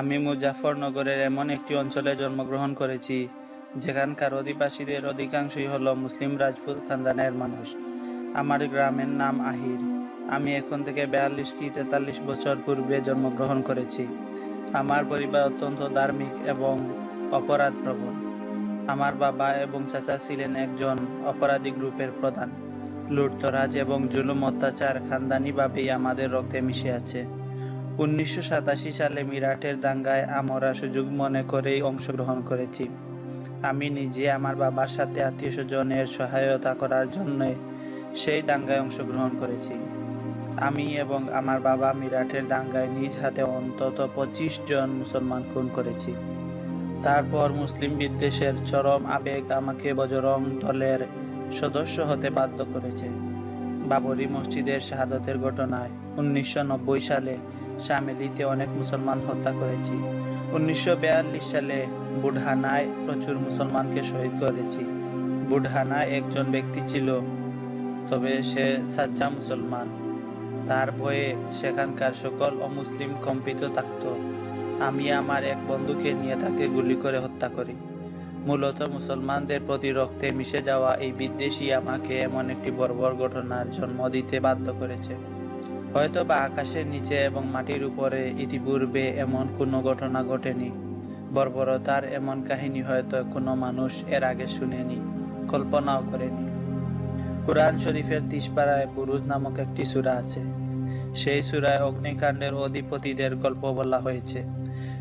আমি মুজাফফরনগরের এমন একটি অঞ্চলে জন্মগ্রহণ করেছি যেখানকার অধিবাসীদের অধিকাংশই হল মুসলিম রাজপুত খানদানের মানুষ। আমার গ্রামের নাম আহির। আমি এখন থেকে 42 কি 43 বছর পূর্বে জন্মগ্রহণ করেছি। আমার পরিবার অত্যন্ত ধার্মিক এবং অপরাধপ্রবণ। আমার বাবা এবং চাচা ছিলেন একজন অপরাধী গ্রুপের প্রধান। লুটতরাজ এবং জুলুম অত্যাচার খানদানিভাবেই আমাদের রক্তে মিশে আছে। 1987 সালে মিরাটের দাঙ্গায় আমরা সুযোগ মনে করেই অংশগ্রহণ করেছি। আমি নিজে আমার বাবার সাথে আত্মীয়স্বজনের সহায়তা করার জন্য সেই দাঙ্গায় অংশগ্রহণ করেছি। আমি এবং আমার বাবা মিরাটের দাঙ্গায় নিজ হাতে অন্তত 25 জন মুসলমান খুন করেছি। তারপর মুসলিম বিদ্বেষের চরম আবেগ আমাকে বজরং দলের সদস্য হতে বাধ্য করেছে। বাবরি মসজিদের শাহাদতের ঘটনায় 1990 সালে শামেলিতে অনেক মুসলমান হত্যা করেছি। 1942 সালে বুরহানায় প্রচুর মুসলমানকে শহীদ করেছি। বুরহানা একজন ব্যক্তি ছিল, তবে সে সাচ্চা মুসলমান। তার ভয়ে সেখানকার সকল অমুসলিম কম্পিত থাকত। আমি আমার এক বন্ধুকে নিয়ে তাকে গুলি করে হত্যা করি। মূলত মুসলমানদের প্রতি রক্তে মিশে যাওয়া এই বিদ্বেষই আমাকে এমন একটি বর্বর ঘটনার জন্ম দিতে বাধ্য করেছে। হয়তো বা আকাশের নিচে এবং মাটির উপরে ইতিপূর্বে এমন কোনো ঘটনা ঘটেনি। বর্বরতার এমন কাহিনী হয়তো কোনো মানুষ এর আগে শুনেনি, কল্পনাও করেনি। কুরআন শরীফের 30 পারায় বুরুজ নামক একটি সূরা আছে। সেই সূরায় অগ্নিকাণ্ডের অধিপতিদের গল্প বলা হয়েছে।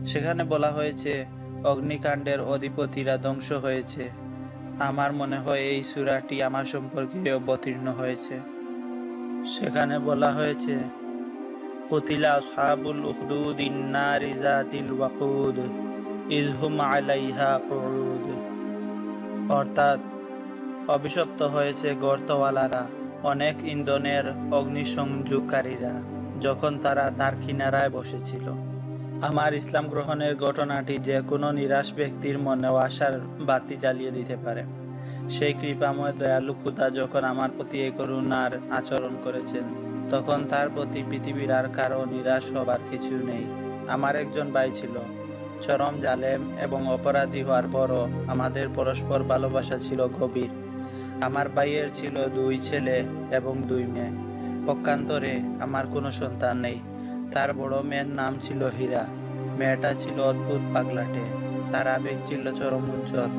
সেখানে বলা হয়েছে অগ্নিকাণ্ডের অধিপতিরা ধ্বংস হয়েছে। আমার মনে হয় এই সূরাটি আমার সম্পর্কে অবতীর্ণ হয়েছে। সেখানে বলা হয়েছে কুতিলা আসহাবুল উখদুদিন নারি যাতিল ওয়াকুদ ইয হুম আলাইহা কুউদ। অর্থাৎ অভিশপ্ত হয়েছে গর্তওয়ালারা, অনেক ইন্ধনের অগ্নিসংযোগকারীরা, যখন তারা তার কিনারায় বসেছিল। আমার ইসলাম গ্রহণের ঘটনাটি যে কোনো নিরাশ ব্যক্তির মনেও আশার বাতি জ্বালিয়ে দিতে পারে। সেই কৃপাময় দয়ালু খোদা যখন আমার প্রতি এই করুণার আচরণ করেছেন, তখন তার প্রতি পৃথিবীর আর কারো নিরাশ হবার কিছু নেই। আমার একজন ভাই ছিল, চরম জালেম এবং অপরাধী হওয়ার পরও আমাদের পরস্পর ভালোবাসা ছিল গভীর। আমার ভাইয়ের ছিল 2 ছেলে এবং 2 মেয়ে। পক্ষান্তরে আমার কোনো সন্তান নেই। তার বড় মেয়ের নাম ছিল হীরা। মেয়েটা ছিল অদ্ভুত পাগলাটে। তার আবেগ ছিল চরম উজ্জ্বল।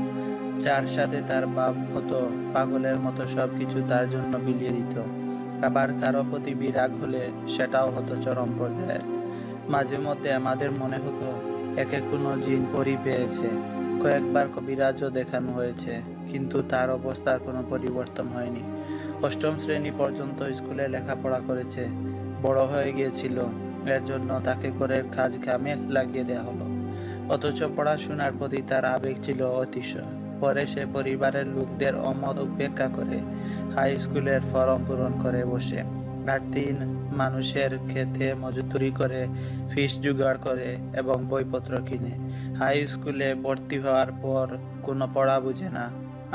যার সাথে তার বাপ হতো, পাগলের মতো সবকিছু তার জন্য বিলিয়ে দিত। আবার কারো প্রতি বিরাগ হলে সেটাও হতো চরম পর্যায়ের। মাঝে মধ্যে আমাদের মনে হতো একে কোনো জিন পরি পেয়েছে। কয়েকবার কবিরাজও দেখানো হয়েছে, কিন্তু তার অবস্থার কোনো পরিবর্তন হয়নি। 8ম শ্রেণী পর্যন্ত স্কুলে লেখাপড়া করেছে, বড় হয়ে গিয়েছিল। এর জন্য তাকে ঘরের কাজ কামে লাগিয়ে দেওয়া হলো। অথচ পড়াশোনার প্রতি তার আবেগ ছিল অতিশয়। পরে সে পরিবারের লোকদের অমত উপেক্ষা করে হাই স্কুলের ফর্ম পূরণ করে বসে। আর 3 মানুষের খেতে মজুরি করে, ফিস জোগাড় করে এবং বইপত্র কিনে হাই স্কুলে ভর্তি হওয়ার পর কোনো পড়া বুঝে না।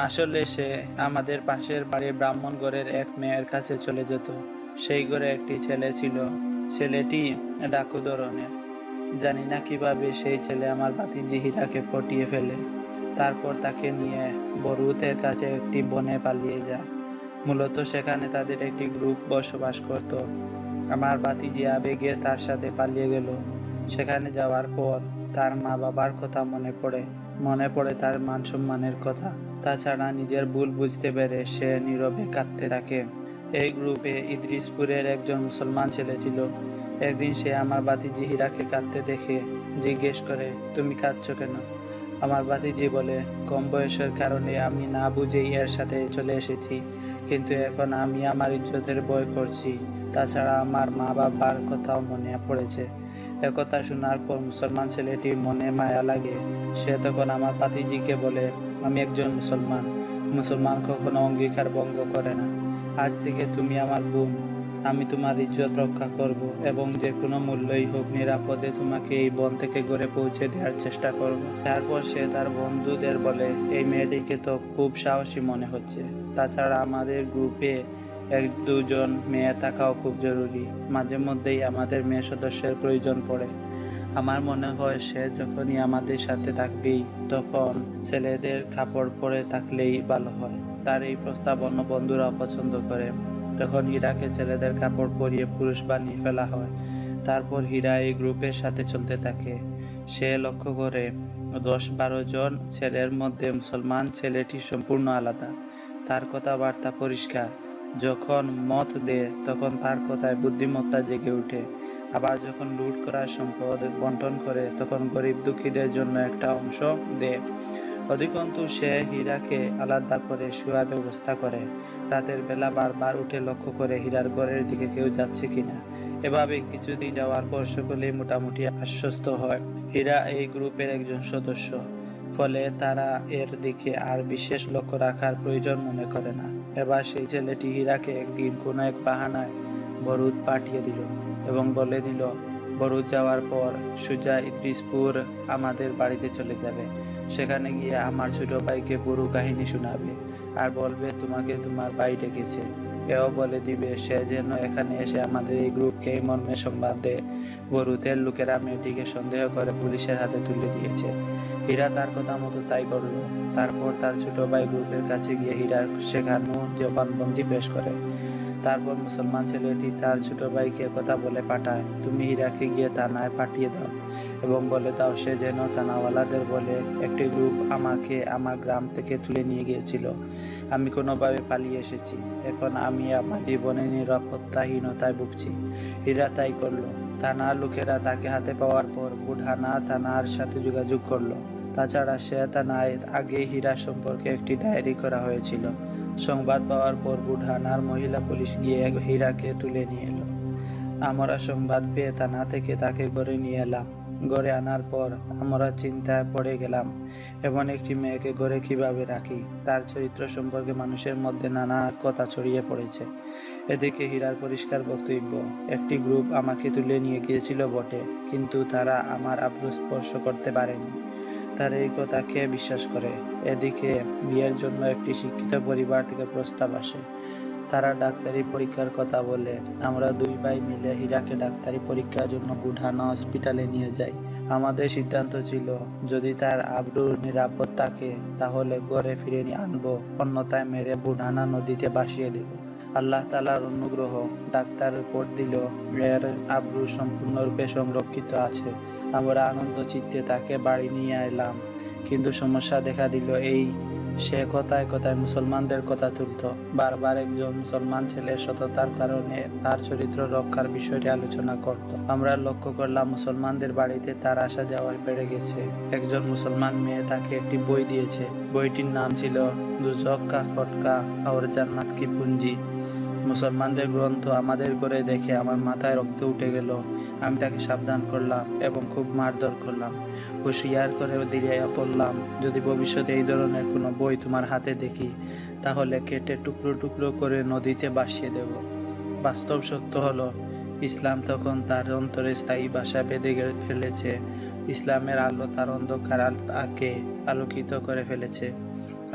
আসলে সে আমাদের পাশের বাড়ির ব্রাহ্মণ ঘরের এক মেয়ের কাছে চলে যেত। সেই ঘরে একটি ছেলে ছিল। ছেলেটি ডাকু ধরনের। জানি না কিভাবে সেই ছেলে আমার ভাতিজি হীরাকে পটিয়ে ফেলে। তারপর তাকে নিয়ে বরুতের কাছে একটি বনে পালিয়ে যায়। মূলত সেখানে তাদের একটি গ্রুপ বসবাস করত। আমার ভাতিজি আবেগে তার সাথে পালিয়ে গেল। সেখানে যাওয়ার পর তার মা বাবার কথা মনে পড়ে তার মান সম্মানের কথা। তাছাড়া নিজের ভুল বুঝতে পেরে সে নীরবে কাঁদতে থাকে। এই গ্রুপে ইদ্রিসপুরের একজন মুসলমান ছেলে ছিল। একদিন সে আমার ভাতিজি হীরাকে কাঁদতে দেখে জিজ্ঞেস করে, তুমি কাঁদছো কেন? আমার ভাতিজি বলে, কম বয়সের কারণে আমি না বুঝেই এর সাথে চলে এসেছি, কিন্তু এখন আমি আমার ইজ্জতের ভয় করছি। তাছাড়া আমার মা বাবার কথাও মনে পড়েছে। একথা শোনার পর মুসলমান ছেলেটির মনে মায়া লাগে। সে তখন আমার ভাতিজিকে বলে, আমি একজন মুসলমান কখনো অঙ্গীকার ভঙ্গ করে না। আজ থেকে তুমি আমার বোন। আমি তোমার ইজ্জত রক্ষা করব এবং যে কোনো মূল্যই হোক নিরাপদে তোমাকে এই বন থেকে ঘরে পৌঁছে দেওয়ার চেষ্টা করব। তারপর সে তার বন্ধুদের বলে, এই মেয়েটিকে তো খুব সাহসী মনে হচ্ছে। তাছাড়া আমাদের গ্রুপে 1-2 জন মেয়ে থাকাও খুব জরুরি। মাঝে মধ্যেই আমাদের মেয়ে সদস্যের প্রয়োজন পড়ে। আমার মনে হয় সে যখনই আমাদের সাথে থাকবেই তখন ছেলেদের কাপড় পরে থাকলেই ভালো হয়। তার এই প্রস্তাব অন্য বন্ধুরা পছন্দ করে। তখন হীরাকে ছেলেদের কাপড় পরিয়ে পুরুষ বানিয়ে ফেলা হয়। তারপর হীরা এই গ্রুপের সাথে চলতে থাকে। সে লক্ষ্য করে 10-12 জন ছেলের মধ্যে মুসলমান ছেলেটি সম্পূর্ণ আলাদা। তার কথাবার্তা পরিষ্কার। যখন মত দেয় তখন তার কথায় বুদ্ধিমত্তা জেগে ওঠে। আবার যখন লুট করা সম্পদ বন্টন করে তখন গরিব দুঃখীদের জন্য একটা অংশ দেয়। অধিকন্তু সে হীরাকে আলাদা করে শোয়ার ব্যবস্থা করে। রাতের বেলা বারবার উঠে লক্ষ্য করে হীরার ঘরের দিকে কেউ যাচ্ছে কিনা। এভাবে কিছুদিন যাওয়ার পর সকলেই মোটামুটি আশ্বস্ত হয় হীরা এই গ্রুপের একজন সদস্য। ফলে তারা এর দিকে আর বিশেষ লক্ষ্য রাখার প্রয়োজন মনে করে না। এবার সেই ছেলেটি হীরাকে একদিন কোনো এক বাহানায় বরুদ পাঠিয়ে দিল এবং বলে দিল, বরুদ যাওয়ার পর সুজা ইদ্রিসপুর আমাদের বাড়িতে চলে যাবে। সেখানে গিয়ে আমার ছোট ভাইকে পুরো কাহিনী শোনাবে আর বলবে তোমাকে তোমার ভাই ডেকেছে। এও বলে দিবে সে যেন এখানে এসে আমাদের এই গ্রুপকে এই মর্মে সংবাদ দেয়, বরুদের লোকেরা মেয়েটিকে সন্দেহ করে পুলিশের হাতে তুলে দিয়েছে। হীরা তার কথা মতো তাই করলো। তারপর তার ছোট ভাই গ্রুপের কাছে গিয়ে হীরার শেখানো জবানবন্দি পেশ করে। তারপর মুসলমান ছেলেটি তার ছোট ভাইকে কথা বলে পাঠায়, তুমি হীরাকে গিয়ে থানায় পাঠিয়ে দাও এবং বলে দাও সে যেন থানাওয়ালাদের বলে একটি গ্রুপ আমাকে আমার গ্রাম থেকে তুলে নিয়ে গিয়েছিল। আমি কোনোভাবে পালিয়ে এসেছি। এখন আমি আমার জীবনের নিরাপত্তাহীনতায় ভুগছি। হীরা তাই করলো। থানার লোকেরা তাকে হাতে পাওয়ার পর বুঢানা থানার সাথে যোগাযোগ করলো। তাছাড়া সে থানায় আগে হীরা সম্পর্কে একটি ডায়েরি করা হয়েছিল। সংবাদ পাওয়ার পর বুঢানার মহিলা পুলিশ গিয়ে হীরাকে তুলে নিয়ে এলো। আমরা সংবাদ পেয়ে থানা থেকে তাকে ঘরে নিয়ে এলাম। ঘরে আনার পর আমরা চিন্তায় পড়ে গেলাম, এমন একটি মেয়েকে ঘরে কিভাবে রাখি। তার চরিত্র সম্পর্কে মানুষের মধ্যে নানা কথা ছড়িয়ে পড়েছে। এদিকে হীরার পরিষ্কার বক্তব্য, একটি গ্রুপ আমাকে তুলে নিয়ে গিয়েছিল বটে, কিন্তু তারা আমার আব্রু স্পর্শ করতে পারেনি। তার এই কথা কে বিশ্বাস করে? এদিকে বিয়ের জন্য একটি শিক্ষিত পরিবার থেকে প্রস্তাব আসে। তারা ডাক্তারি পরীক্ষার কথা বলে। আমরা দুই ভাই মিলে হীরাকে ডাক্তারি পরীক্ষার জন্য বুঢানা হসপিটালে নিয়ে যাই। আমাদের সিদ্ধান্ত ছিল যদি তার আব্রু নিরাপদ থাকে তাহলে ঘরে ফিরে নিয়ে আনবো, অন্যথায় মেরে বুঢানা নদীতে ভাসিয়ে দেব। আল্লাহ তাআলার অনুগ্রহ, ডাক্তার রিপোর্ট দিল এর আব্রু সম্পূর্ণরূপে সংরক্ষিত আছে। আমরা আনন্দ চিত্তে তাকে বাড়ি নিয়ে এলাম, কিন্তু সমস্যা দেখা দিল এই, সে কথায় কথায় মুসলমানদের কথা তুলত। বারবার একজন মুসলমান ছেলের সততার কারণে তার চরিত্র রক্ষার বিষয়টি আলোচনা করত। আমরা লক্ষ্য করলাম মুসলমানদের বাড়িতে তার আসা যাওয়া বেড়ে গেছে। একজন মুসলমান মেয়ে তাকে একটি বই দিয়েছে। বইটির নাম ছিল দুজক কা খটকা और জান্নাত কি পুঞ্জি। মুসলমানদের গ্রন্থ আমাদের করে দেখে আমার মাথায় রক্ত উঠে গেল। আমি তাকে সাবধান করলাম এবং খুব মারধর করলাম। হুঁশিয়ার করে দিয়ে বললাম, যদি ভবিষ্যতে এই ধরনের কোনো বই তোমার হাতে দেখি তাহলে কেটে টুকরো টুকরো করে নদীতে ভাসিয়ে দেব। বাস্তব সত্য হলো ইসলাম তখন তার অন্তরে স্থায়ী বাসা বেঁধে ফেলেছে। ইসলামের আলো তার অন্ধকার তাকে আলোকিত করে ফেলেছে।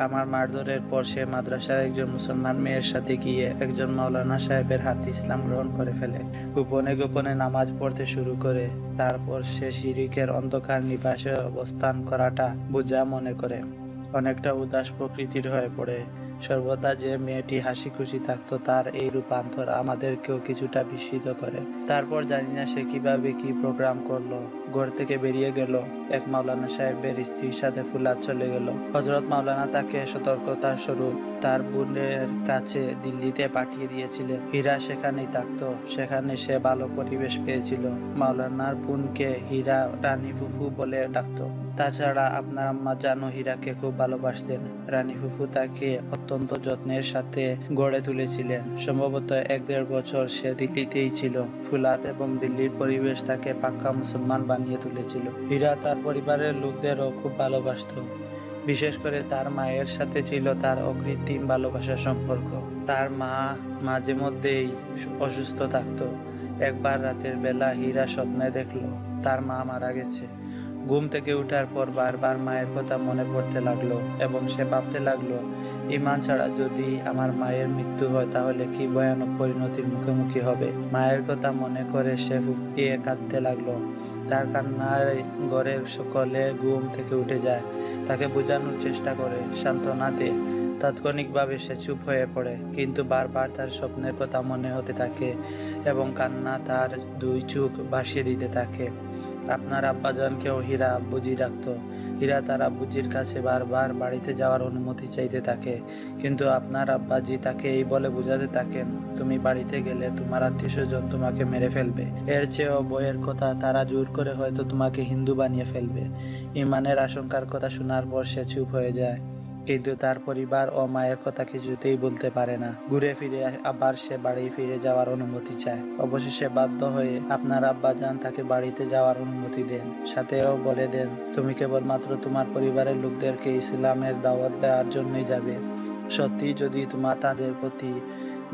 আমার মারধরের পর সে মাদ্রাসার একজন মুসলমান মেয়ের সাথে গিয়ে একজন মাওলানা সাহেবের হাতে ইসলাম গ্রহণ করে ফেলে। গোপনে গোপনে নামাজ পড়তে শুরু করে। তারপর সে শিরিকের অন্ধকার নিবাসে অবস্থান করাটা বোঝা মনে করে। অনেকটা উদাস প্রকৃতির হয়ে পড়ে। সর্বদা যে মেয়েটি হাসি খুশি থাকতো তার এই রূপান্তর আমাদেরকেও কিছুটা বিস্মিত করে। তারপর জানি না সে কিভাবে কি প্রোগ্রাম করলো, ঘর থেকে বেরিয়ে গেল। এক মাওলানা সাহেবের স্ত্রীর সাথে ফুলাদ চলে গেল। হযরত মাওলানা তাকে সতর্কতা স্বরূপ তার বোনের কাছে দিল্লিতে পাঠিয়ে দিয়েছিলেন। হীরা সেখানেই থাকতো। সেখানে সে ভালো পরিবেশ পেয়েছিল। মাওলানার বোনকে হীরা রানী ফুফু বলে ডাকতো। তাছাড়া আপনার আম্মা জানো হীরাকে খুব ভালোবাসতেন। রানী ফুফু তাকে অত্যন্ত যত্নের সাথে গড়ে তুলেছিলেন। সম্ভবত 1-1.5 বছর সে দিল্লিতেই ছিল। ফুলাদ এবং দিল্লির পরিবেশ তাকে পাক্কা মুসলমান বানিয়ে তুলেছিল। হীরা তার পরিবারের লোকদেরও খুব ভালোবাসত। বিশেষ করে তার মায়ের সাথে ছিল তার অকৃত্রিম ভালোবাসার সম্পর্ক। তার মা মাঝে মধ্যেই অসুস্থ থাকতো। একবার রাতের বেলা হীরা স্বপ্নে দেখলো তার মা মারা গেছে। ঘুম থেকে ওঠার পর বারবার মায়ের কথা মনে পড়তে লাগলো এবং সে ভাবতে লাগলো, ঈমান ছাড়া যদি আমার মায়ের মৃত্যু হয় তাহলে কি ভয়ানক পরিণতির মুখোমুখি হবে। মায়ের কথা মনে করে সে ফুঁপিয়ে কাঁদতে লাগলো। তার কান্নায় ঘরের সকলে ঘুম থেকে উঠে যায়। তাকে বোঝানোর চেষ্টা করে, সান্ত্বনা দেয়। তাৎক্ষণিকভাবে সে চুপ হয়ে পড়ে, কিন্তু বারবার তার স্বপ্নের কথা মনে হতে থাকে এবং কান্না তার দুই চোখ ভাসিয়ে দিতে থাকে। আপনার আব্বাজানকেও হীরা আব্বুজি ডাকতো। হীরা তার আব্বুজির কাছে বারবার বাড়িতে যাওয়ার অনুমতি চাইতে থাকে, কিন্তু আপনার আব্বাজি তাকে এই বলে বোঝাতে থাকেন, তুমি বাড়িতে গেলে তোমার আত্মীয়স্বজন তোমাকে মেরে ফেলবে। এর চেয়েও ভয়ের কথা, তারা জোর করে হয়তো তোমাকে হিন্দু বানিয়ে ফেলবে। ইমানের আশঙ্কার কথা শোনার পর সে চুপ হয়ে যায়, কিন্তু তার পরিবার ও মায়ের কথা কিছুতেই বলতে পারে না। ঘুরে ফিরে আবার সে বাড়ি ফিরে যাওয়ার অনুমতি চায়। অবশেষে বাধ্য হয়ে আপনার আব্বাজান তাকে বাড়িতে যাওয়ার অনুমতি দেন, সাথেও বলে দেন, তুমি কেবলমাত্র তোমার পরিবারের লোকদেরকে ইসলামের দাওয়াত দেওয়ার জন্যই যাবে। সত্যি যদি তোমার তাদের প্রতি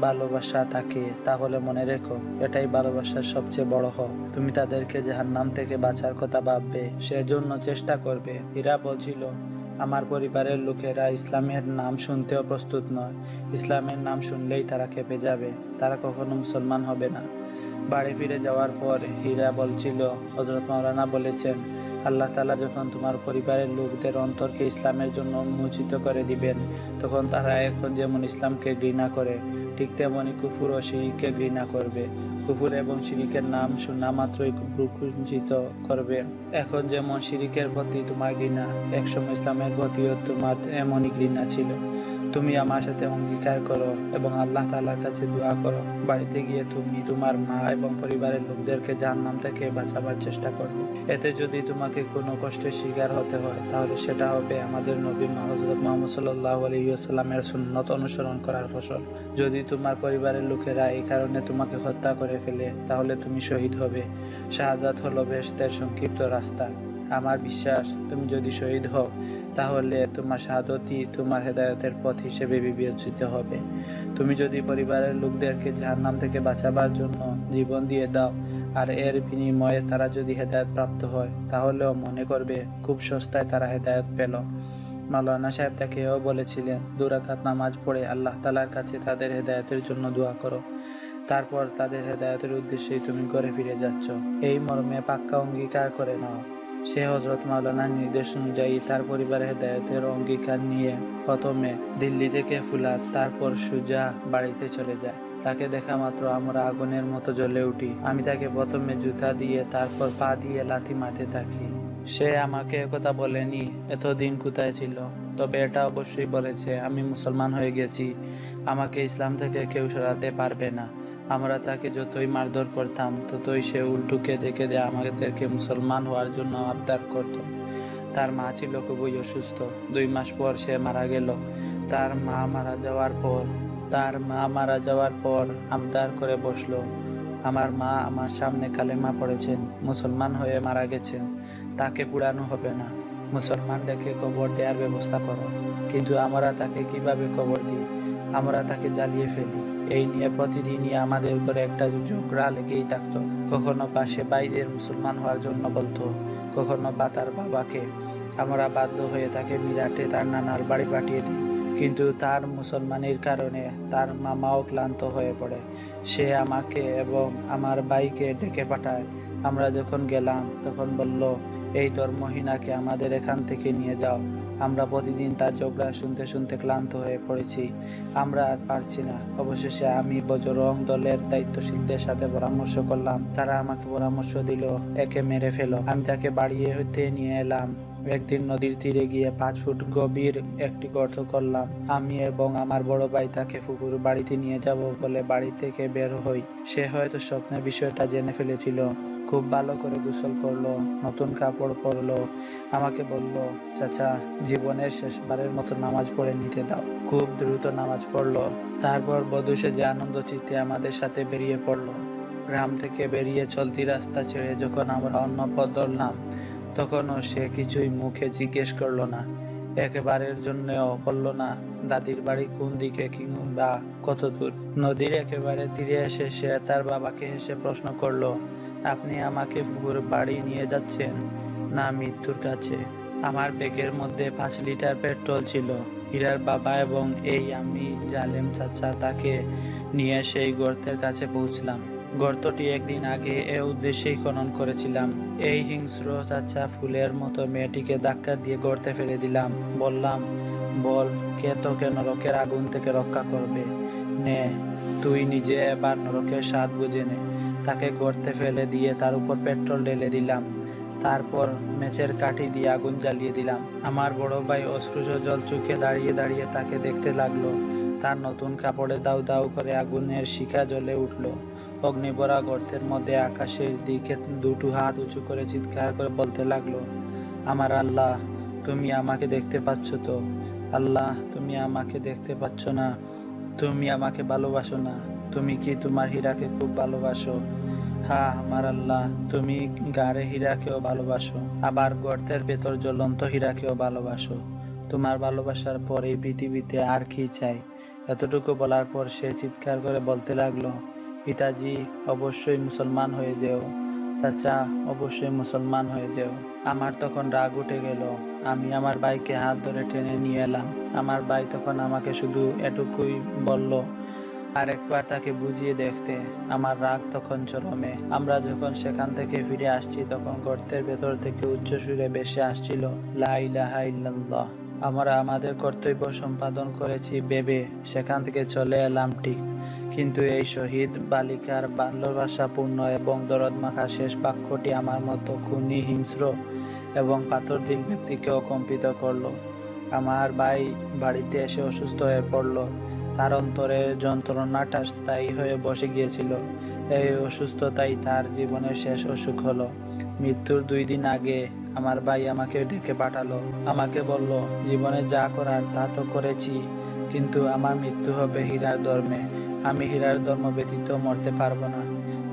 ভালোবাসা থাকে, তাহলে মনে রেখো, এটাই ভালোবাসার সবচেয়ে বড় হক। তুমি তাদেরকে জাহান্নাম থেকে বাঁচার কথা ভাববে, সেজন্য চেষ্টা করবে। হীরা বলছিল, আমার পরিবারের লোকেরা ইসলামের নাম শুনতেও প্রস্তুত নয়। ইসলামের নাম শুনলেই তারা খেপে যাবে, তারা কখনো মুসলমান হবে না। বাড়ি ফিরে যাওয়ার পর হীরা বলছিল, হযরত মাওলানা বলেছেন, আল্লাহ তাআলা যখন তোমার পরিবারের লোকদের অন্তরকে ইসলামের জন্য উন্মোচিত করে দিবেন, তখন তারা এখন যেমন ইসলামকে ঘৃণা করে, ঠিক তেমনি কুফর ও শিরিককে ঘৃণা করবে। কুফর এবং শিরিকের নাম শোনা মাত্রই প্রকুঞ্চিত করবে। এখন যেমন শিরিকের প্রতি তোমার ঘৃণা, একসময় ইসলামের প্রতিও তোমার এমনই ঘৃণা ছিল। তুমি আমার সাথে অঙ্গীকার করো এবং আল্লাহ তাআলার কাছে দোয়া করো। বাড়িতে গিয়ে তুমি তোমার মা এবং পরিবারের লোকদেরকে জাহান্নাম থেকে বাঁচাবার চেষ্টা করবে। এতে যদি তোমাকে কোনো কষ্টের শিকার হতে হয়, তাহলে সেটা হবে আমাদের নবী হযরত মুহাম্মদ সাল্লাল্লাহু আলাইহি ওয়াসাল্লামের সুন্নত অনুসরণ করার ফসল। যদি তোমার পরিবারের লোকেরা এই কারণে তোমাকে হত্যা করে ফেলে, তাহলে তুমি শহীদ হবে। শাহাদাত হলো বেহেশতের সংক্ষিপ্ত রাস্তা। আমার বিশ্বাস, তুমি যদি শহীদ হও, তাহলে তোমার শাহাদতই তোমার হেদায়েতের পথ হিসেবে বিবেচিত হবে। তুমি যদি পরিবারের লোকদেরকে জাহান্নাম থেকে বাঁচাবার জন্য জীবন দিয়ে দাও, আর এর বিনিময়ে তারা যদি হেদায়েত প্রাপ্ত হয়, তাহলেও মনে করবে খুব সস্তায় তারা হেদায়েত পেল। মাওলানা সাহেব তাকেও বলেছিলেন, 2 রাকাত নামাজ পড়ে আল্লাহ তাআলার কাছে তাদের হেদায়েতের জন্য দোয়া করো, তারপর তাদের হেদায়েতের উদ্দেশ্যেই তুমি ঘরে ফিরে যাচ্ছ। এই মর্মে পাক্কা অঙ্গীকার করে নাও। সে হযরত মাওলানার নির্দেশ অনুযায়ী তার পরিবারের হেদায়েতের অঙ্গীকার নিয়ে প্রথমে দিল্লি থেকে ফুলাদ, তারপর সুজা বাড়িতে চলে যায়। তাকে দেখা মাত্র আমরা আগুনের মতো জ্বলে উঠি। আমি তাকে প্রথমে জুতা দিয়ে, তারপর পা দিয়ে লাথি মারতে থাকি। সে আমাকে একথা বলেনি এতদিন কোথায় ছিল, তবে এটা অবশ্যই বলেছে, আমি মুসলমান হয়ে গেছি, আমাকে ইসলাম থেকে কেউ সরাতে পারবে না। আমরা তাকে যতই মারধর করতাম, ততই সে উল্টো কেঁদে কেঁদে আমাদেরকে মুসলমান হওয়ার জন্য আবদার করত। তার মা ছিল খুবই অসুস্থ। 2 মাস পর সে মারা গেল। তার মা মারা যাওয়ার পর আবদার করে বসলো, আমার মা আমার সামনে কালেমা পড়েছেন, মুসলমান হয়ে মারা গেছেন, তাকে পুড়ানো হবে না, মুসলমান দেখে কবর দেওয়ার ব্যবস্থা করো। কিন্তু আমরা তাকে কিভাবে কবর দিই? আমরা তাকে জ্বালিয়ে ফেলি। এই নিয়ে প্রতিদিনই আমাদের উপরে একটা ঝগড়া লেগেই থাকতো। কখনো বা সে বাইরের মুসলমান হওয়ার জন্য বলতো, কখনো বা তার বাবাকে। আমরা বাধ্য হয়ে তাকে মিরাটে তার নানার বাড়ি পাঠিয়ে দিই, কিন্তু তার মুসলমানের কারণে তার মামাও ক্লান্ত হয়ে পড়ে। সে আমাকে এবং আমার ভাইকে ডেকে পাঠায়। আমরা যখন গেলাম, তখন বলল, এই ধর্মহীনাকে আমাদের এখান থেকে নিয়ে যাও। আমরা প্রতিদিন তার ঝগড়া শুনতে শুনতে ক্লান্ত হয়ে পড়েছি, আমরা আর পারছি না। অবশেষে আমি বজরং দলের দায়িত্বশীলদের সাথে পরামর্শ করলাম। তারা আমাকে পরামর্শ দিল, একে মেরে ফেলো। আমি তাকে বাড়িয়ে হইতে নিয়ে এলাম। একদিন নদীর তীরে গিয়ে 5 ফুট গভীর একটি গর্ত করলাম। আমি এবং আমার বড় ভাই তাকে ফুপুর বাড়িতে নিয়ে যাব বলে বাড়ি থেকে বের হই। সে হয়তো স্বপ্নে বিষয়টা জেনে ফেলেছিল। খুব ভালো করে গোসল করলো, নতুন কাপড় পরলো, আমাকে বলল, চাচা, জীবনের শেষবারের মতো নামাজ পড়ে নিতে দাও। খুব দ্রুত নামাজ পড়লো। তারপর বধূ সেজে আনন্দ চিত্তে আমাদের সাথে বেরিয়ে পড়লো। গ্রাম থেকে বেরিয়ে চলতি রাস্তা ছেড়ে যখন আমরা অন্য পথ ধরলাম, তখনও সে কিছুই মুখে জিজ্ঞেস করলো না, একেবারের জন্যও বলল না দাদির বাড়ি কোন দিকে কিংবা কত দূর। নদীর একেবারে তীরে এসে সে তার বাবাকে হেসে প্রশ্ন করলো, আপনি আমাকে ফুপুর বাড়ি নিয়ে যাচ্ছেন না মৃত্যুর কাছে? আমার ব্যাগের মধ্যে 5 লিটার পেট্রোল ছিল। হীরার বাবা এবং এই আমি জালেম চাচা তাকে নিয়ে সেই গর্তের কাছে পৌঁছলাম। গর্তটি একদিন আগে এ উদ্দেশ্যেই খনন করেছিলাম। এই হিংস্র চাচা ফুলের মতো মেয়েটিকে ধাক্কা দিয়ে গর্তে ফেলে দিলাম। বললাম, বল, কে তোকে নরকের আগুন থেকে রক্ষা করবে? নে, তুই নিজে এবার নরকের স্বাদ বুঝে নে। তাকে গর্তে ফেলে দিয়ে তার উপর পেট্রোল ঢেলে দিলাম। তারপর মেচের কাঠি দিয়ে আগুন জ্বালিয়ে দিলাম। আমার বড় ভাই অশ্রুসজল চোখে দাঁড়িয়ে দাঁড়িয়ে তাকে দেখতে লাগলো। তার নতুন কাপড়ে দাউ দাউ করে আগুনের শিখা জ্বলে উঠল। অগ্নিভরা গর্তের মধ্যে আকাশের দিকে দুটো হাত উঁচু করে চিৎকার করে বলতে লাগলো, আমার আল্লাহ, তুমি আমাকে দেখতে পাচ্ছ তো? আল্লাহ, তুমি আমাকে দেখতে পাচ্ছ না? তুমি আমাকে ভালোবাসো না? তুমি কি তোমার হীরাকে খুব ভালোবাসো? হ্যাঁ আমার আল্লাহ, তুমি গাড়ে হীরাকেও ভালোবাসো, আবার গর্তের ভেতর জ্বলন্ত হীরাকেও ভালোবাসো। তোমার ভালোবাসার পর এই পৃথিবীতে আর কি চাই? এতটুকু বলার পর সে চিৎকার করে বলতে লাগলো, পিতাজি, অবশ্যই মুসলমান হয়ে যেও। চাচা, অবশ্যই মুসলমান হয়ে যেও। আমার তখন রাগ উঠে গেল। আমি আমার ভাইকে হাত ধরে টেনে নিয়ে এলাম। আমার ভাই তখন আমাকে শুধু এটুকুই বলল, আর একবার তাকে বুঝিয়ে দেখতে। আমার রাগ তখন চরমে। আমরা যখন সেখান থেকে ফিরে আসছি তখন গর্তের ভেতর থেকে উচ্চ সুরে ভেসে আসছিল, লা ইলাহা ইল্লাল্লাহ। আমরা আমাদের কর্তব্য সম্পাদন করেছি ভেবে সেখান থেকে চলে এলাম ঠিক, কিন্তু এই শহীদ বালিকার ভালোবাসাপূর্ণ এবং দরদমাখা শেষ বাক্যটি আমার মতো খুনি, হিংস্র এবং পাথর দিল ব্যক্তিকেও কম্পিত করলো। আমার ভাই বাড়িতে এসে অসুস্থ হয়ে পড়ল। তার অন্তরে যন্ত্রণাটা স্থায়ী হয়ে বসে গিয়েছিল। এই অসুস্থতাই তার জীবনের শেষ অসুখ হলো। মৃত্যুর 2 দিন আগে আমার ভাই আমাকে ডেকে পাঠালো। আমাকে বলল, জীবনে যা করার তা তো করেছি, কিন্তু আমার মৃত্যু হবে হীরার ধর্মে। আমি হীরার ধর্ম ব্যতীত মরতে পারবো না।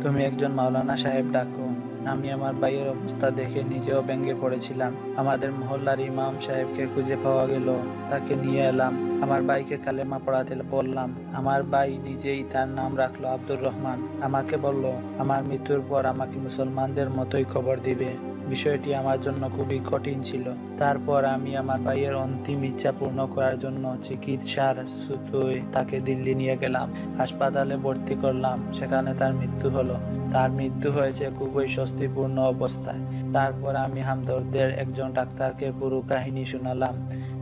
তুমি একজন মাওলানা সাহেব ডাকো। আমি আমার ভাইয়ের অবস্থা দেখে নিজেও ভেঙে পড়েছিলাম। আমাদের মহল্লার ইমাম সাহেবকে খুঁজে পাওয়া গেল। তাকে নিয়ে এলাম। আমার ভাইকে কালেমা পড়াতে বললাম। আমার ভাই নিজেই তার নাম রাখলো আব্দুর রহমান। আমাকে বলল, আমার মৃত্যুর পর আমাকে মুসলমানদের মতোই কবর দিবে। বিষয়টি আমার জন্য খুবই কঠিন ছিল। তারপর আমি আমার ভাইয়ের অন্তিম ইচ্ছা পূর্ণ করার জন্য চিকিৎসার সূত্রে তাকে দিল্লি নিয়ে গেলাম। হাসপাতালে ভর্তি করলাম। সেখানে তার মৃত্যু হলো। তার মৃত্যু হয়েছে খুবই স্বস্তিপূর্ণ অবস্থায়। তারপর আমি হামদর্দের একজন ডাক্তারকে পুরো কাহিনী শোনালাম।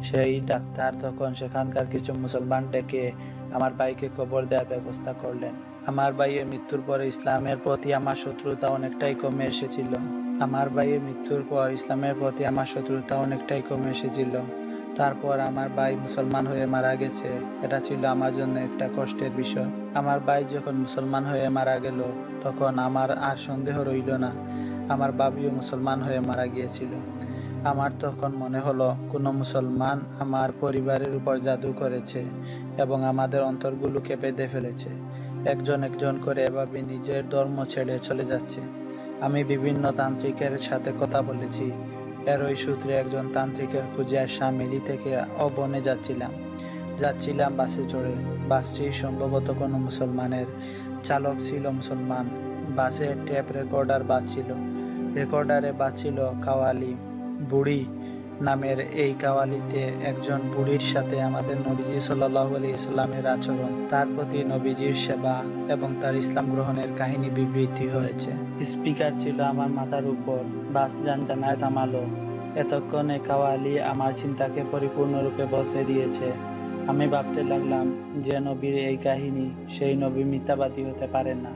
সেই ডাক্তার তখন সেখানকার কিছু মুসলমান ডেকে আমার ভাইকে কবর দেওয়ার ব্যবস্থা করলেন। আমার ভাইয়ের মৃত্যুর পরে ইসলামের প্রতি আমার শত্রুতা অনেকটাই কমে এসেছিল। তারপর আমার ভাই মুসলমান হয়ে মারা গেছে। এটা ছিল আমার জন্য একটা কষ্টের বিষয়। আমার ভাই যখন মুসলমান হয়ে মারা গেল তখন আমার আর সন্দেহ রইল না, আমার বাবিও মুসলমান হয়ে মারা গিয়েছিল। আমার তখন মনে হলো কোনো মুসলমান আমার পরিবারের উপর জাদু করেছে এবং আমাদের অন্তরগুলোকে বেঁধে ফেলেছে। একজন একজন করে এভাবে নিজের ধর্ম ছেড়ে চলে যাচ্ছে। আমি বিভিন্ন তান্ত্রিকের সাথে কথা বলেছি। এরই সূত্রে একজন তান্ত্রিকের খুঁজে শামিলি থেকে অবনে যাচ্ছিলাম বাসে চড়ে। বাসটি সম্ভবত কোনো মুসলমানের। চালক ছিল মুসলমান। বাসের টেপ রেকর্ডার বাজছিল। রেকর্ডারে বাজছিল কাওয়ালি বুড়ি নামের। এই কাওয়ালিতে একজন বুড়ির সাথে আমাদের নবীজি সাল্লাল্লাহু আলাইহি সাল্লামের আচরণ, তার প্রতি নবীজির সেবা এবং তার ইসলাম গ্রহণের কাহিনী বিবৃতি হয়েছে। স্পিকার ছিল আমার মাথার উপর। বাস জানায় থামালো। এতক্ষণে কাওয়ালি আমার চিন্তাকে পরিপূর্ণরূপে বদলে দিয়েছে। আমি ভাবতে লাগলাম, যে নবীর এই কাহিনী, সেই নবী মিথ্যাবাদী হতে পারেন না।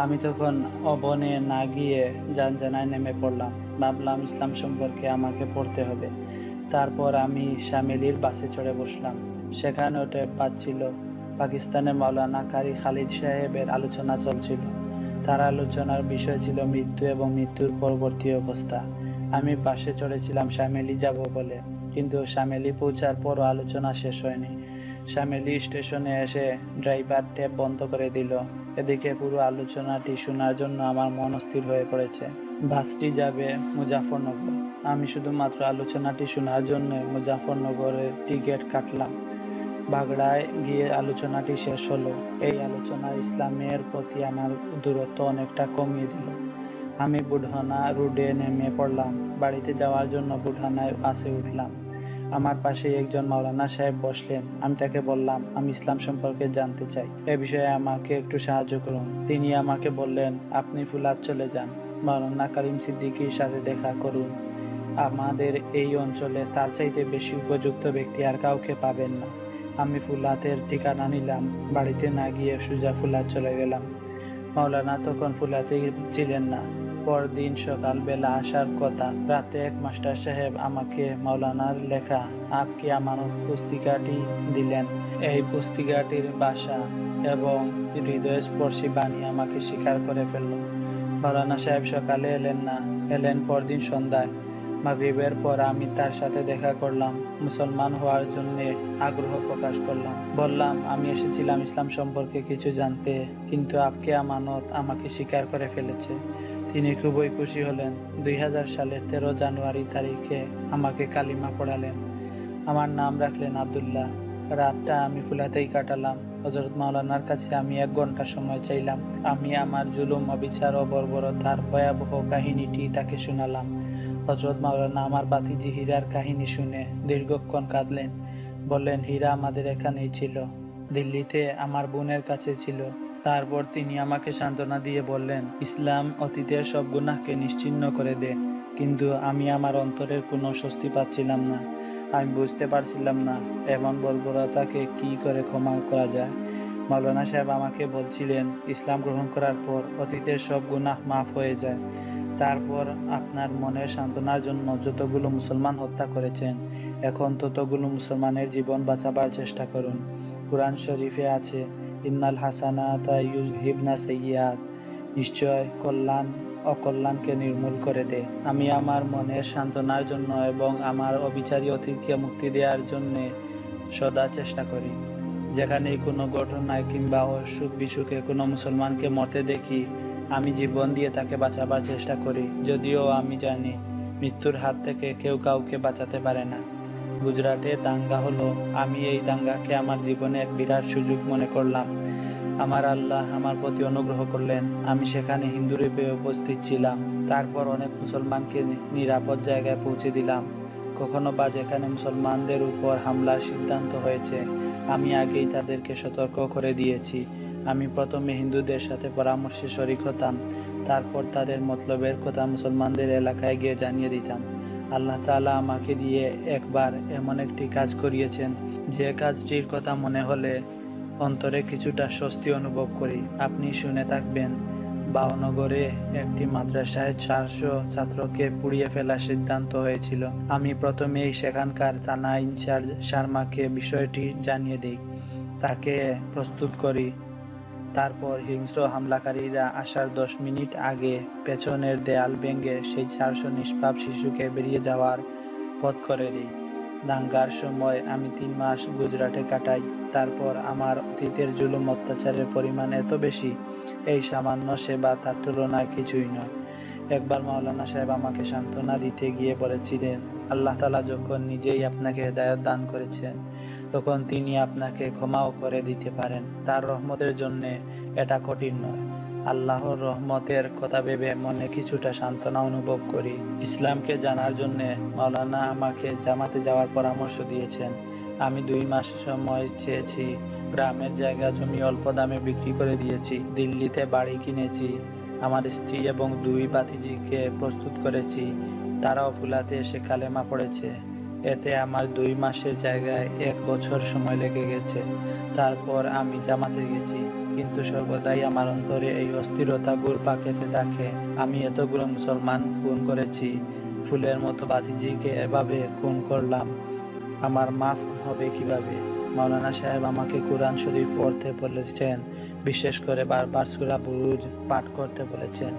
আমি তখন অবনে না গিয়ে জানায় নেমে পড়লাম। ভাবলাম ইসলাম সম্পর্কে আমাকে পড়তে হবে। তারপর আমি শামিলির বাসে চড়ে বসলাম। সেখানে ওটা পাচ্ছিল পাকিস্তানের মাওলানা কারি খালিদ সাহেবের আলোচনা চলছিল। তার আলোচনার বিষয় ছিল মৃত্যু এবং মৃত্যুর পরবর্তী অবস্থা। আমি বাসে চড়েছিলাম শামিলি যাব বলে, কিন্তু শামিলি পৌঁছার পরও আলোচনা শেষ হয়নি। শামিলি স্টেশনে এসে ড্রাইভার ট্যাপ বন্ধ করে দিল। এদিকে পুরো আলোচনাটি শোনার জন্য আমার মন অস্থির হয়ে পড়েছে। বাসটি যাবে মুজাফরনগর। আমি শুধুমাত্র আলোচনাটি শোনার জন্য মুজাফরনগরের টিকিট কাটলাম। বাগড়ায় গিয়ে আলোচনাটি শেষ হলো। এই আলোচনা ইসলামের প্রতি আমার দূরত্ব অনেকটা কমিয়ে দিল। আমি বুঢানা রোডে নেমে পড়লাম। বাড়িতে যাওয়ার জন্য বুঢানায় বাসে উঠলাম। আমার পাশে একজন মাওলানা সাহেব বসলেন। আমি তাকে বললাম, আমি ইসলাম সম্পর্কে জানতে চাই, এ বিষয়ে আমাকে একটু সাহায্য করুন। তিনি আমাকে বললেন, আপনি ফুলাত চলে যান, মাওলানা কারিম সিদ্দিকীর সাথে দেখা করুন। আমাদের এই অঞ্চলে তার চাইতে বেশি উপযুক্ত ব্যক্তি আর কাউকে পাবেন না। আমি ফুলাতের ঠিকানা নিলাম, বাড়িতে না গিয়ে সোজা ফুলাত চলে গেলাম। মাওলানা তখন ফুলাতে ছিলেন না। পরদিন সকালবেলা আসার কথা। রাতে এক মাস্টার সাহেব আমাকে মাওলানার লেখা আপকে আমানত পুস্তিকাটি দিলেন। এই পুস্তিকাটির ভাষা এবং হৃদয়স্পর্শী বাণী আমাকে স্বীকার করে ফেলল। মাওলানা সাহেব সকালে এলেন না, এলেন পরদিন সন্ধ্যায়। মাগরিবের পর আমি তার সাথে দেখা করলাম, মুসলমান হওয়ার জন্য আগ্রহ প্রকাশ করলাম। বললাম, আমি এসেছিলাম ইসলাম সম্পর্কে কিছু জানতে, কিন্তু আপকে আমানত আমাকে স্বীকার করে ফেলেছে। তিনি খুবই খুশি হলেন। 2000 সালের 13 জানুয়ারি তারিখে আমাকে কালিমা পড়ালেন। আমার নাম রাখলেন আব্দুল্লাহ। রাতটা আমি ফুলাতেই কাটালাম। হযরত মাওলানার কাছে আমি 1 ঘন্টা সময় চাইলাম। আমি আমার জুলুম, অবিচার ও বর্বরতার ভয়াবহ কাহিনীটি তাকে শোনালাম। হযরত মাওলানা আমার বাতিজি হীরার কাহিনী শুনে দীর্ঘক্ষণ কাঁদলেন। বললেন, হীরা আমাদের এখানেই ছিল, দিল্লিতে আমার বোনের কাছে ছিল। তারপর তিনি আমাকে সান্ত্বনা দিয়ে বললেন, ইসলাম অতীতের সব গুনাহকে নিশ্চিহ্ন করে দেয়। কিন্তু আমি আমার অন্তরের কোনো স্বস্তি পাচ্ছিলাম না। আমি বুঝতে পারছিলাম না এমন বর্বরতাকে কি করে ক্ষমা করা যায়। মাওলানা সাহেব আমাকে বলছিলেন, ইসলাম গ্রহণ করার পর অতীতের সব গুনাহ মাফ হয়ে যায়। তারপর আপনার মনের সান্ত্বনার জন্য যতগুলো মুসলমান হত্যা করেছেন, এখন ততগুলো মুসলমানের জীবন বাঁচাবার চেষ্টা করুন। কুরআন শরীফে আছে, ইন্নাল হাসানাতা ইউযহিবনা সাইয়্যাত, নিশ্চয় কল্যাণ অকল্যাণকে নির্মূল করে দেয়। আমি আমার মনের সান্ত্বনার জন্য এবং আমার অবিচারী অতীতকে মুক্তি দেওয়ার জন্য সদা চেষ্টা করি। যেখানেই কোনো ঘটনায় কিংবা অসুখ বিসুখে কোনো মুসলমানকে মরতে দেখি, আমি জীবন দিয়ে তাকে বাঁচাবার চেষ্টা করি, যদিও আমি জানি মৃত্যুর হাত থেকে কেউ কাউকে বাঁচাতে পারে না। গুজরাটে দাঙ্গা হলো। আমি এই দাঙ্গাকে আমার জীবনে এক বিরাট সুযোগ মনে করলাম। আমার আল্লাহ আমার প্রতি অনুগ্রহ করলেন। আমি সেখানে হিন্দু রূপে উপস্থিত ছিলাম। তারপর অনেক মুসলমানকে নিরাপদ জায়গায় পৌঁছে দিলাম। কখনো বা যেখানে মুসলমানদের উপর হামলার সিদ্ধান্ত হয়েছে, আমি আগেই তাদেরকে সতর্ক করে দিয়েছি। আমি প্রথমে হিন্দুদের সাথে পরামর্শে শরিক হতাম, তারপর তাদের মতলবের কথা মুসলমানদের এলাকায় গিয়ে জানিয়ে দিতাম। আল্লাহ তাআলা আমাকে দিয়ে একবার এমন একটি কাজ করিয়েছেন, যে কাজটির কথা মনে হলে অন্তরে কিছুটা স্বস্তি অনুভব করি। আপনি শুনে থাকবেন, ভাওনগরে একটি মাদ্রাসায় 400 ছাত্রকে পুড়িয়ে ফেলার সিদ্ধান্ত হয়েছিল। আমি প্রথমেই সেখানকার থানা ইনচার্জ শর্মাকে বিষয়টি জানিয়ে দিই, তাকে প্রস্তুত করি। তারপর হিংস্র হামলাকারীরা আসার 10 মিনিট আগে পেছনের দেয়াল ভেঙে সেই 400 নিষ্পাপ শিশুকে বেরিয়ে যাওয়ার পথ করে দিই। দাঙ্গার সময় আমি 3 মাস গুজরাটে কাটাই। তারপর আমার অতীতের জুলুম অত্যাচারের পরিমাণ এত বেশি, এই সামান্য সেবা তার তুলনায় কিছুই নয়। একবার মাওলানা সাহেব আমাকে সান্ত্বনা দিতে গিয়ে বলেছিলেন, আল্লাহ তাআলা যখন নিজেই আপনাকে হেদায়েত দান করেছেন, তখন তিনি আপনাকে ক্ষমাও করে দিতে পারেন। তার রহমতের জন্য এটা কঠিন নয়। আল্লাহর রহমতের কথা ভেবে মনে কিছুটা সান্ত্বনা অনুভব করি। ইসলামকে জানার জন্য মাওলানা আমাকে জামাতে যাওয়ার পরামর্শ দিয়েছেন। আমি 2 মাস সময় চেয়েছি। গ্রামের জায়গা জমি অল্প দামে বিক্রি করে দিয়েছি। দিল্লিতে বাড়ি কিনেছি। আমার স্ত্রী এবং 2 ভাতিজিকে প্রস্তুত করেছি। তারাও ফুলাতে এসে কালেমা পড়েছে। এতে আমার 2 মাসের জায়গায় 1 বছর সময় লেগে গেছে। তারপর আমি জামাতে গেছি, কিন্তু সর্বদাই আমার অন্তরে এই অস্থিরতা ঘুরপাক খেতে থাকে। আমি এতগুলো মুসলমান খুন করেছি, ফুলের মতো ভাতিজিকে এভাবে খুন করলাম, আমার মাফ হবে কিভাবে? মাওলানা সাহেব আমাকে কুরআন শরীফ পড়তে বলেছেন, বিশেষ করে বারবার সূরা বুরুজ পাঠ করতে বলেছেন।